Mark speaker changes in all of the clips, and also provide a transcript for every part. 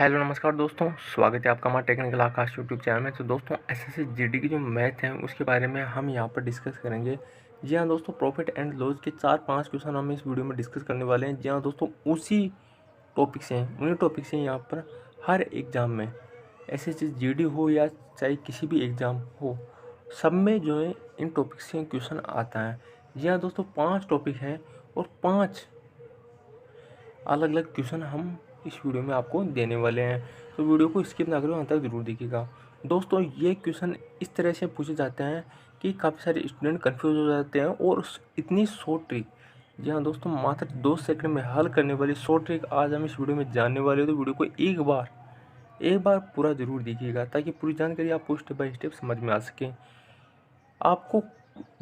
Speaker 1: Hello नमस्कार दोस्तों, स्वागत है आपका हमारे टेक्निकल आकाश यूट्यूब चैनल में। तो दोस्तों एसएससी जीडी की जो मैथ है उसके बारे में हम यहाँ पर डिस्कस करेंगे। जी हाँ दोस्तों, प्रॉफिट एंड लॉस के 4-5 क्वेश्चन हम इस वीडियो में डिस्कस करने वाले हैं। जी हाँ दोस्तों, उसी टॉपिक से हैं, उन्हीं टॉपिक से यहाँ पर हर एग्ज़ाम में एसएससी जीडी हो या चाहे किसी भी एग्ज़ाम हो, सब में जो है इन टॉपिक से क्वेश्चन आता है। जी हाँ दोस्तों, 5 टॉपिक हैं और 5 अलग अलग क्वेश्चन हम इस वीडियो में आपको देने वाले हैं। तो वीडियो को स्किप ना करो, अंत तक ज़रूर देखिएगा। दोस्तों ये क्वेश्चन इस तरह से पूछे जाते हैं कि काफ़ी सारे स्टूडेंट कंफ्यूज हो जाते हैं और इतनी शॉर्ट ट्रिक, जी हाँ दोस्तों, मात्र 2 सेकंड में हल करने वाली शॉर्ट ट्रिक आज हम इस वीडियो में जानने वाले हैं। तो वीडियो को एक बार पूरा ज़रूर देखिएगा ताकि पूरी जानकारी आपको स्टेप बाय स्टेप समझ में आ सके। आपको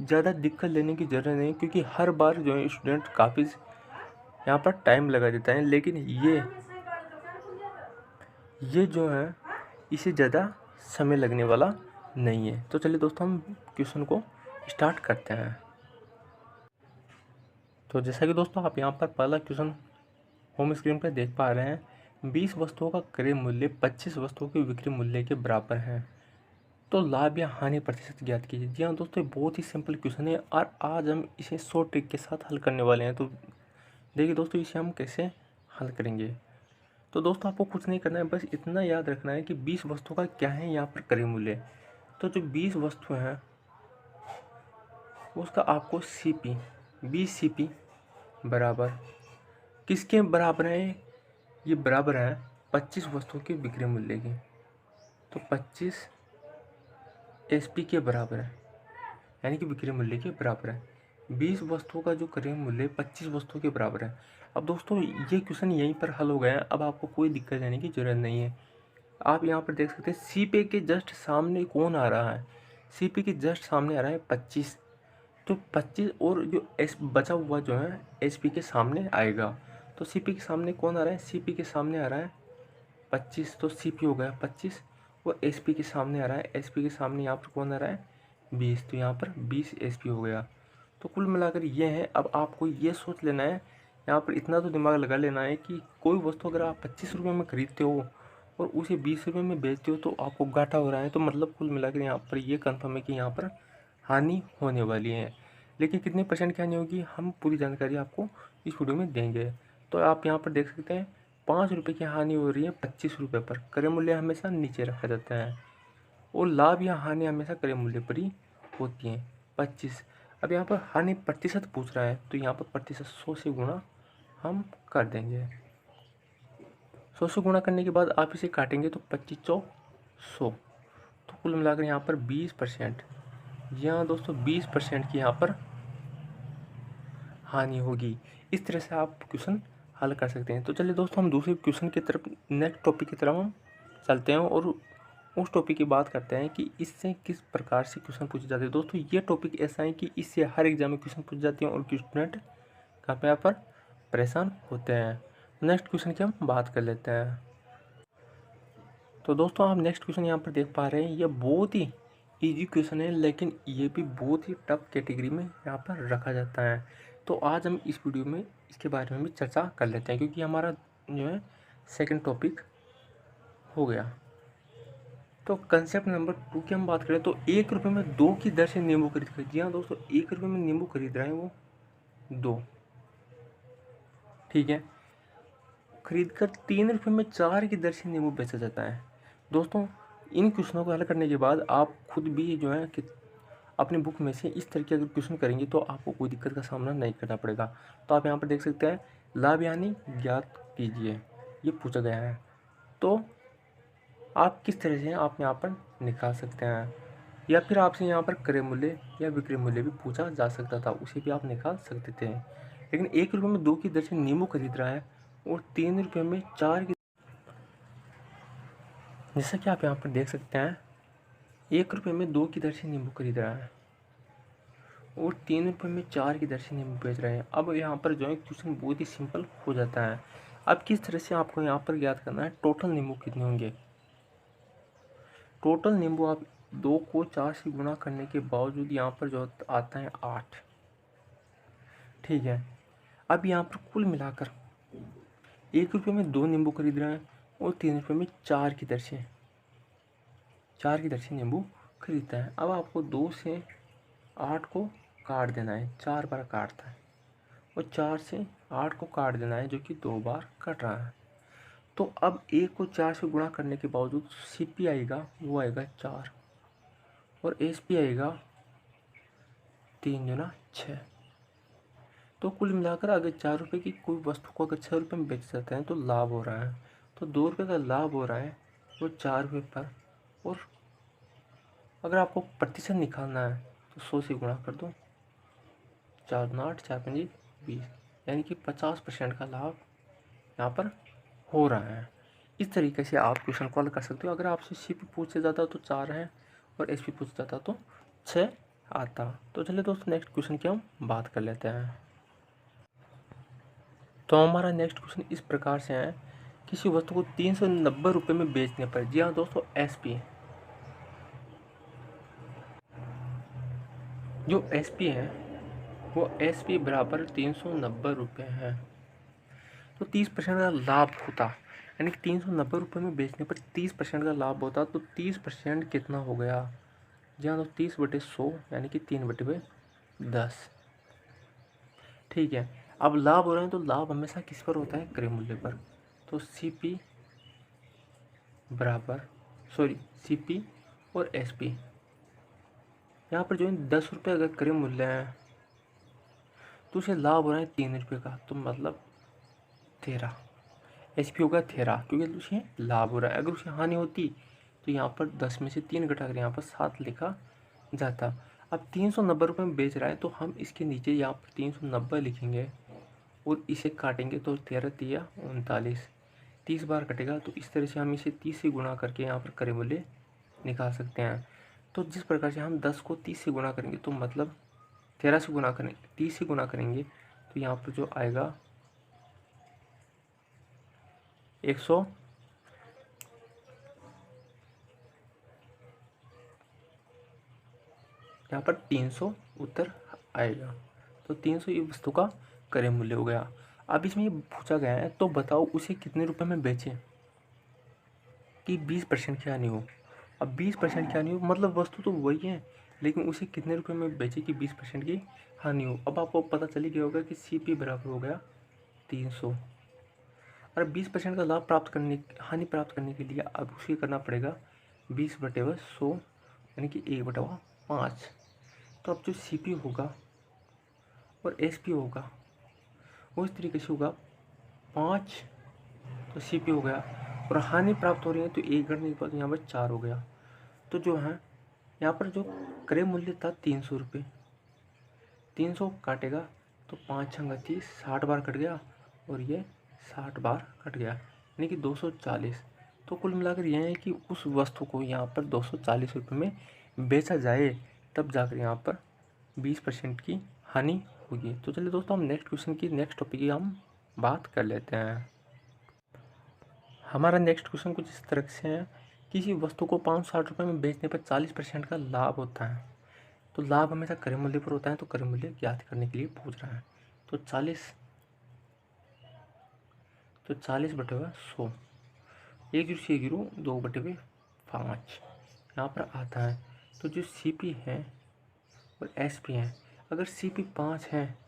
Speaker 1: ज़्यादा दिक्कत लेने की ज़रूरत नहीं, क्योंकि हर बार जो है स्टूडेंट काफ़ी यहाँ पर टाइम लगा देता है, लेकिन ये जो है इसे ज़्यादा समय लगने वाला नहीं है। तो चलिए दोस्तों हम क्वेश्चन को स्टार्ट करते हैं। तो जैसा कि दोस्तों आप यहाँ पर पहला क्वेश्चन होम स्क्रीन पर देख पा रहे हैं, 20 वस्तुओं का क्रय मूल्य 25 वस्तुओं के विक्रय मूल्य के बराबर है, तो लाभ या हानि प्रतिशत ज्ञात कीजिए। जी हाँ दोस्तों, ये बहुत ही सिंपल क्वेश्चन है और आज हम इसे शॉर्ट ट्रिक के साथ हल करने वाले हैं। तो देखिए दोस्तों, इसे हम कैसे हल करेंगे। तो दोस्तों आपको कुछ नहीं करना है, बस इतना याद रखना है कि 20 वस्तुओं का क्या है यहाँ पर क्रय मूल्य। तो जो 20 वस्तुएं हैं उसका आपको CP 20 CP बराबर किसके बराबर है, ये बराबर है 25 वस्तुओं के विक्रय मूल्य के। तो 25 SP के बराबर है, यानी कि विक्रय मूल्य के बराबर है। 20 वस्तुओं का जो क्रय मूल्य 25 वस्तुओं के बराबर है। अब दोस्तों ये क्वेश्चन यहीं पर हल हो गया है, अब आपको कोई दिक्कत लेने की जरूरत नहीं है। आप यहाँ पर देख सकते हैं CP के जस्ट सामने कौन आ रहा है, CP के जस्ट सामने आ रहा है 25। तो 25 और जो बचा हुआ जो है SP के सामने आएगा। तो CP के सामने कौन आ रहा है, CP के सामने आ रहा है 25, तो CP हो गया 25 और SP के सामने आ रहा है, SP के सामने यहाँ पर कौन आ रहा है 20, तो यहाँ पर 20 SP हो गया। तो कुल मिलाकर ये है। अब आपको ये सोच लेना है, यहाँ पर इतना तो दिमाग लगा लेना है कि कोई वस्तु अगर आप 25 रुपये में खरीदते हो और उसे 20 रुपये में बेचते हो तो आपको घाटा हो रहा है। तो मतलब कुल मिलाकर यहाँ पर ये कन्फर्म है कि यहाँ पर हानि होने वाली है। लेकिन कितने परसेंट की हानि होगी, हम पूरी जानकारी आपको इस वीडियो में देंगे। तो आप यहाँ पर देख सकते हैं 5 रुपये की हानि हो रही है 25 रुपये पर। क्रय मूल्य हमेशा नीचे रखा जाता है और लाभ या हानि हमेशा क्रय मूल्य पर ही होती है 25। अब यहाँ पर हानि प्रतिशत पूछ रहा है, तो यहाँ पर प्रतिशत 100 से गुणा हम कर देंगे। 100 से गुणा करने के बाद आप इसे काटेंगे तो 25 चौ 100, तो कुल मिलाकर यहाँ पर 20%, जी हाँ दोस्तों 20% की यहाँ पर हानि होगी। इस तरह से आप क्वेश्चन हल कर सकते हैं। तो चलिए दोस्तों हम दूसरे क्वेश्चन की तरफ, नेक्स्ट टॉपिक की तरफ हम चलते हैं और उस टॉपिक की बात करते हैं कि इससे किस प्रकार से क्वेश्चन पूछे जाते हैं। दोस्तों ये टॉपिक ऐसा है कि इससे हर एग्जाम में क्वेश्चन पूछे जाते हैं और स्टूडेंट कहाँ यहाँ पर परेशान होते हैं। नेक्स्ट क्वेश्चन की हम बात कर लेते हैं। तो दोस्तों आप नेक्स्ट क्वेश्चन यहाँ पर देख पा रहे हैं, ये बहुत ही इजी क्वेश्चन है, लेकिन ये भी बहुत ही टफ कैटेगरी में यहाँ पर रखा जाता है। तो आज हम इस वीडियो में इसके बारे में भी चर्चा कर लेते हैं, क्योंकि हमारा जो है सेकंड टॉपिक हो गया। तो कंसेप्ट नंबर 2 की हम बात करें तो 1 रुपये में 2 की दर से नींबू खरीद कर, जी हाँ दोस्तों 1 रुपये में नींबू खरीद रहे हैं वो 2, ठीक है। खरीद कर 3 रुपये में 4 की दर से नींबू बेचा जाता है। दोस्तों इन क्वेश्चनों को हल करने के बाद आप खुद भी जो है कि अपनी बुक में से इस तरह के अगर क्वेश्चन करेंगे तो आपको कोई दिक्कत का सामना नहीं करना पड़ेगा। तो आप यहाँ पर देख सकते हैं लाभ यानी ज्ञात कीजिए, ये पूछा गया है। तो आप किस तरह से आप यहाँ पर निकाल सकते हैं, या फिर आपसे यहाँ पर क्रय मूल्य या विक्रय मूल्य भी पूछा जा सकता था, उसे भी आप निकाल सकते थे। लेकिन 1 रुपये में 2 की दर से नींबू खरीद रहा है और 3 रुपये में 4 की, जैसा कि आप यहाँ पर देख सकते हैं 1 रुपये में 2 की दर से नींबू खरीद रहा है और 3 रुपये में 4 की दर से नींबू बेच रहे हैं। अब यहाँ पर जो है क्वेश्चन बहुत ही सिंपल हो जाता है। अब किस तरह से आपको यहाँ पर याद करना है, टोटल नींबू कितने होंगे। टोटल नींबू आप 2 को 4 से गुणा करने के बावजूद यहाँ पर जो आता है 8, ठीक है। अब यहाँ पर कुल मिलाकर 1 रुपये में 2 नींबू खरीद रहे हैं और 3 रुपये में 4 की दर से नींबू खरीदता है। अब आपको 2 से 8 को काट देना है, 4 बार काटता है, और 4 से 8 को काट देना है, जो कि 2 बार कट रहा है। तो अब 1 को 4 से गुणा करने के बावजूद CP आएगा, वो आएगा 4, और SP आएगा 3 दूना 6। तो कुल मिलाकर अगर 4 रुपये की कोई वस्तु को अगर 6 रुपये में बेच जाते हैं तो लाभ हो रहा है। तो 2 रुपये का लाभ हो रहा है वो 4 रुपये पर। और अगर आपको प्रतिशत निकालना है तो 100 से गुणा कर दो, 4 दूना 8, 4 पंजी 20, यानी कि 50% का लाभ यहाँ पर हो रहा है। इस तरीके से आप क्वेश्चन को हल कर सकते हो। अगर आपसे CP पूछा जाता तो 4 है और SP पूछा जाता तो 6 आता। तो चलिए दोस्तों नेक्स्ट क्वेश्चन की हम बात कर लेते हैं। तो हमारा नेक्स्ट क्वेश्चन इस प्रकार से है, किसी वस्तु को 390 रुपये में बेचने पर, जी हाँ दोस्तों SP, जो SP है वो SP बराबर 390 रुपये है। तो 30% का लाभ होता, यानी कि 390 रुपये में बेचने पर 30% का लाभ होता, तो 30% कितना हो गया, जी हाँ तो 30/100 यानी कि 3/10। ठीक है, अब लाभ हो रहे हैं तो लाभ हमेशा किस पर होता है, क्रय मूल्य पर। तो CP और SP, यहाँ पर जो है 10 रुपये अगर क्रय मूल्य है तो उसे लाभ हो रहा है 3 रुपये का, तो मतलब 13। SP होगा 13 क्योंकि उसे लाभ हो रहा है। अगर उसे हानि होती तो यहाँ पर 10 में से 3 घटाकर यहाँ पर 7 लिखा जाता। अब 390 रुपये में बेच रहा है तो हम इसके नीचे यहाँ पर 390 लिखेंगे और इसे काटेंगे तो 13 तिया 39, 30 बार कटेगा। तो इस तरह से हम इसे 30 से गुणा करके यहाँ पर क्रय मूल्य निकाल सकते हैं। तो जिस प्रकार से हम 10 को 30 से गुणा करेंगे तो मतलब 13 से गुणा करेंगे, 30 से गुणा करेंगे तो यहाँ पर जो आएगा 100, यहाँ पर 300 उत्तर आएगा। तो 300 ये वस्तु का क्रय मूल्य हो गया। अब इसमें ये पूछा गया है तो बताओ उसे कितने रुपए में बेचें कि 20% की हानि हो। अब 20% की हानि हो मतलब वस्तु तो वही है, लेकिन उसे कितने रुपए में बेचे कि 20% की हानि हो। अब आपको पता चली गया होगा कि CP बराबर हो गया 300, और 20% का लाभ प्राप्त करने, हानि प्राप्त करने के लिए अब उसे करना पड़ेगा 20/100 यानी कि 1/5। तो अब जो CP होगा और SP होगा वो इस तरीके से होगा 5, तो CP हो गया, और हानि प्राप्त हो रही है तो 1 करने के बाद यहाँ पर 4 हो गया। तो जो है यहाँ पर जो क्रय मूल्य था 300 रुपये, 300 काटेगा तो 5 छंगा 30, 60 बार कट गया और ये 60 बार कट गया यानी कि 240। तो कुल मिलाकर यह है कि उस वस्तु को यहाँ पर 240 रुपये में बेचा जाए तब जाकर यहाँ पर 20% की हानि होगी। तो चलिए दोस्तों हम नेक्स्ट क्वेश्चन की, नेक्स्ट टॉपिक की हम बात कर लेते हैं। हमारा नेक्स्ट क्वेश्चन कुछ इस तरह से है, किसी वस्तु को 560 रुपये में बेचने पर 40% का लाभ होता है। तो लाभ हमेशा क्रय मूल्य पर होता है, तो क्रय मूल्य ज्ञात करने के लिए पूछ रहा है। तो 40/100, 1/0 2/5 यहाँ पर आता है। तो जो CP है और SP है, अगर CP 5 है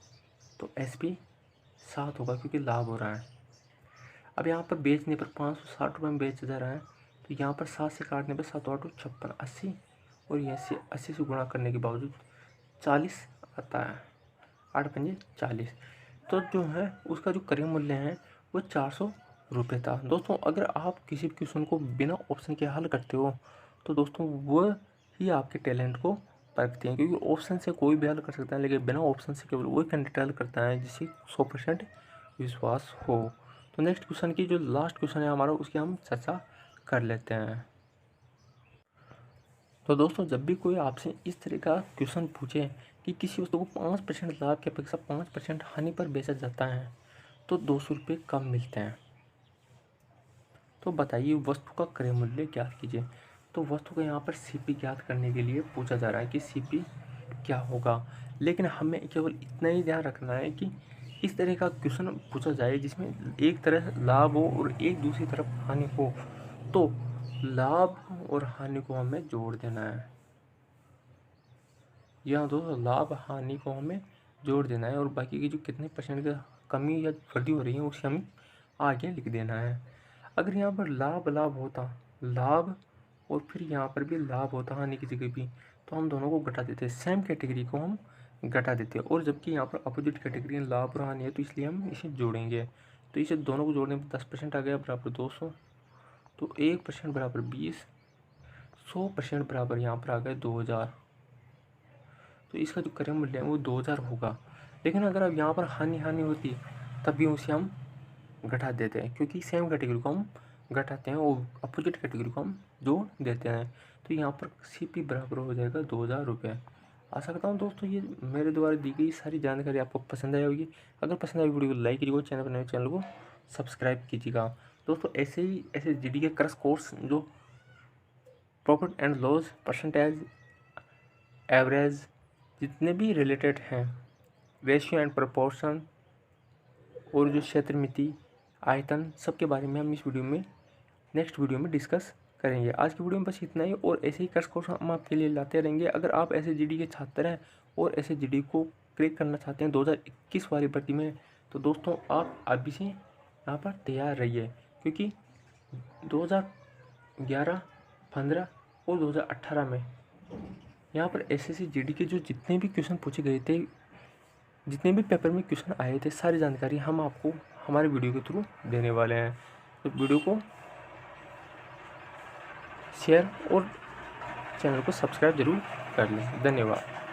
Speaker 1: तो SP 7 होगा क्योंकि लाभ हो रहा है। अब यहाँ पर बेचने पर 560 रुपये में बेचा जा रहा है, तो यहाँ पर 7 से काटने पर 7 8 56 80, और यहाँ से 80 से गुणा करने के बावजूद 40 आता है, 8 पंजे 40। तो जो है उसका जो क्रय मूल्य है वो 400 रुपये था। दोस्तों अगर आप किसी भी क्वेश्चन को बिना ऑप्शन के हल करते हो तो दोस्तों वो ही आपके टैलेंट को परखते हैं, क्योंकि ऑप्शन से कोई भी हल कर सकता है लेकिन बिना ऑप्शन से केवल वही कैंडिडेट हल करता है जिसे 100% विश्वास हो। तो नेक्स्ट क्वेश्चन की जो लास्ट क्वेश्चन है हमारा, उसकी हम चर्चा कर लेते हैं। तो दोस्तों जब भी कोई आपसे इस तरह का क्वेश्चन पूछे कि किसी वस्तु को 5% लाभ की अपेक्षा 5% हानि पर बेचा जाता है तो 200 रुपये कम मिलते हैं, तो बताइए वस्तु का क्रय मूल्य ज्ञात कीजिए। तो वस्तु को यहाँ पर CP ज्ञात करने के लिए पूछा जा रहा है कि CP क्या होगा, लेकिन हमें केवल इतना ही ध्यान रखना है कि इस तरह का क्वेश्चन पूछा जाए जिसमें एक तरफ लाभ हो और एक दूसरी तरफ हानि हो, तो लाभ और हानि को हमें जोड़ देना है। यहाँ दोस्तों लाभ हानि को हमें जोड़ देना है और बाकी की जो कितने परसेंट का कमी या वृद्धि हो रही है उसे हमें आगे लिख देना है। अगर यहाँ पर लाभ लाभ होता, लाभ और फिर यहाँ पर भी लाभ होता हानि की जगह भी, तो हम दोनों को घटा देते, सेम कैटेगरी को हम घटा देते। और जबकि यहाँ पर अपोजिट कैटेगरी लाभ और हानि है, तो इसलिए हम इसे जोड़ेंगे। तो इसे दोनों को जोड़ने पर 10% आ गया बराबर 200, तो 1% बराबर 20, 100% बराबर यहाँ पर आ गया 2000। तो इसका जो क्रय मूल्य है वो 2000 होगा। लेकिन अगर अब यहाँ पर हानि हानि होती तब भी उसे हम घटा देते हैं, क्योंकि सेम कैटेगरी को हम घटाते हैं और अपोजिट कैटेगरी को हम जोड़ देते हैं। तो यहाँ पर CP बराबर हो जाएगा 2000 रुपये। आशा करता हूँ दोस्तों ये मेरे द्वारा दी गई सारी जानकारी आपको पसंद आई होगी। अगर पसंद आई वीडियो को लाइक कीजिएगा, चैनल पर नए चैनल को सब्सक्राइब कीजिएगा। दोस्तों ऐसे ही ऐसे GD के क्रश कोर्स जो profit and loss, percentage, average, जितने भी रिलेटेड हैं, रेशियो एंड प्रोपोर्शन और जो क्षेत्र मिति, आयतन, सबके बारे में हम इस वीडियो में नेक्स्ट वीडियो में डिस्कस करेंगे। आज की वीडियो में बस इतना ही और ऐसे ही क्रश कोर्स हम आपके लिए लाते रहेंगे। अगर आप ऐसे GD के छात्र हैं और ऐसे GD को क्रैक करना चाहते हैं 2021 वाली भर्ती में, तो दोस्तों आप अभी से यहाँ पर तैयार रहिए, क्योंकि 2011, 15 और 2018 में यहाँ पर SSC GD के जो जितने भी क्वेश्चन पूछे गए थे, जितने भी पेपर में क्वेश्चन आए थे, सारी जानकारी हम आपको हमारे वीडियो के थ्रू देने वाले हैं। तो वीडियो को शेयर और चैनल को सब्सक्राइब जरूर कर लें। धन्यवाद।